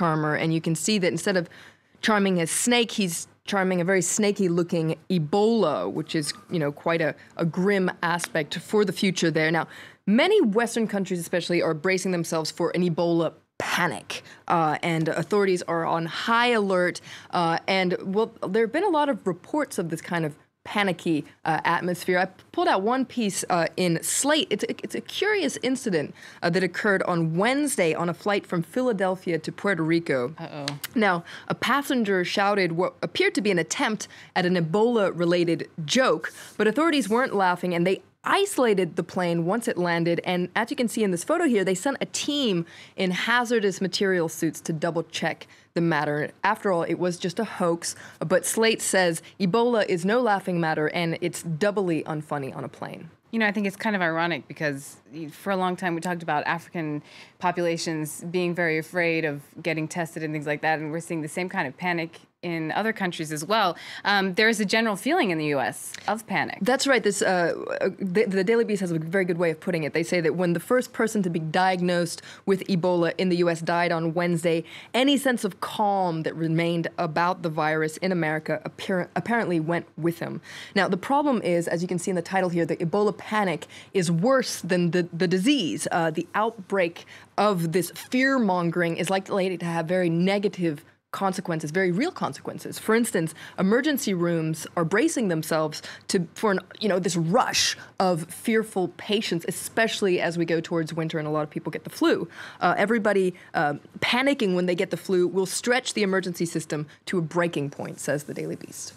charmer, and you can see that instead of charming a snake, he's charming a very snaky-looking Ebola, which is, quite a grim aspect for the future there. Now, many Western countries especially are bracing themselves for an Ebola panic, and authorities are on high alert. There have been a lot of reports of this kind of panicky atmosphere. I pulled out one piece in Slate. It's a curious incident that occurred on Wednesday on a flight from Philadelphia to Puerto Rico. Now, a passenger shouted what appeared to be an attempt at an Ebola-related joke, but authorities weren't laughing, and they isolated the plane once it landed, and as you can see in this photo here, they sent a team in hazardous material suits to double-check the matter. After all, it was just a hoax, but Slate says Ebola is no laughing matter, and it's doubly unfunny on a plane. I think it's kind of ironic because for a long time we talked about African populations being very afraid of getting tested and things like that, and we're seeing the same kind of panic in other countries as well. There is a general feeling in the U.S. of panic. That's right. The Daily Beast has a very good way of putting it. They say that when the first person to be diagnosed with Ebola in the U.S. died on Wednesday, any sense of calm that remained about the virus in America apparently went with him. Now, the problem is, as you can see in the title here, the Ebola panic is worse than the disease. The outbreak of this fear-mongering is likely to have very negative consequences, very real consequences. For instance, emergency rooms are bracing themselves for this rush of fearful patients, especially as we go towards winter and a lot of people get the flu. Everybody panicking when they get the flu will stretch the emergency system to a breaking point, says the Daily Beast.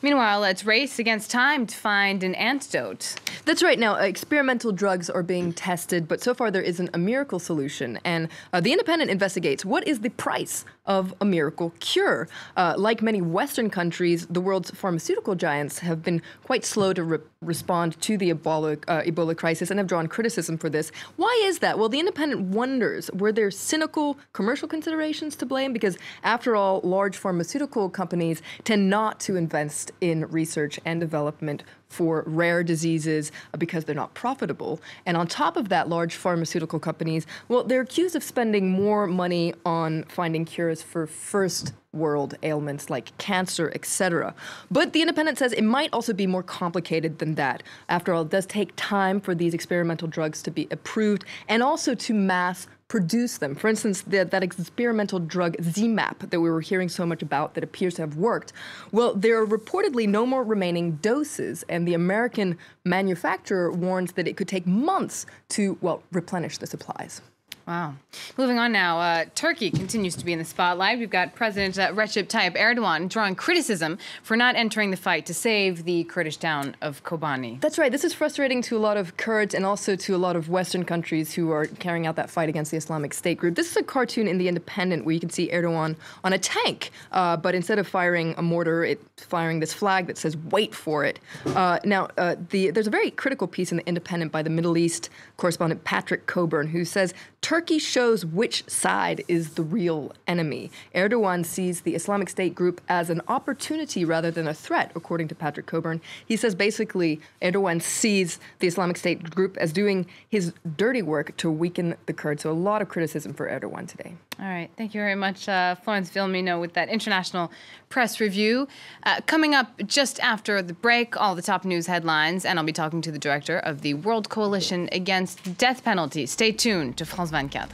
Meanwhile, let's race against time to find an antidote. That's right. Now, experimental drugs are being tested, but so far there isn't a miracle solution. And The Independent investigates what is the price of a miracle cure. Like many Western countries, the world's pharmaceutical giants have been quite slow to respond to the Ebola crisis and have drawn criticism for this. Why is that? Well, The Independent wonders, were there cynical commercial considerations to blame? Because after all, large pharmaceutical companies tend not to invest in research and development for rare diseases because they're not profitable. And on top of that, large pharmaceutical companies, well, they're accused of spending more money on finding cures for first world ailments like cancer, etc. But The Independent says it might also be more complicated than that. After all, it does take time for these experimental drugs to be approved and also to mass produce them. For instance, that experimental drug ZMapp that we were hearing so much about that appears to have worked, well, there are reportedly no more remaining doses, and the American manufacturer warns that it could take months to, replenish the supplies. Wow. Moving on now, Turkey continues to be in the spotlight. We've got President Recep Tayyip Erdogan drawing criticism for not entering the fight to save the Kurdish town of Kobani. That's right. This is frustrating to a lot of Kurds and also to a lot of Western countries who are carrying out that fight against the Islamic State group. This is a cartoon in The Independent where you can see Erdogan on a tank, but instead of firing a mortar, it's firing this flag that says, "Wait for it." There's a very critical piece in The Independent by the Middle East correspondent Patrick Coburn, who says, Turkey shows which side is the real enemy. Erdogan sees the Islamic State group as an opportunity rather than a threat, according to Patrick Coburn. He says basically Erdogan sees the Islamic State group as doing his dirty work to weaken the Kurds. So a lot of criticism for Erdogan today. All right. Thank you very much, Florence Villamino, with that international press review. Coming up just after the break, all the top news headlines, and I'll be talking to the director of the World Coalition Against Death Penalty. Stay tuned to France 24.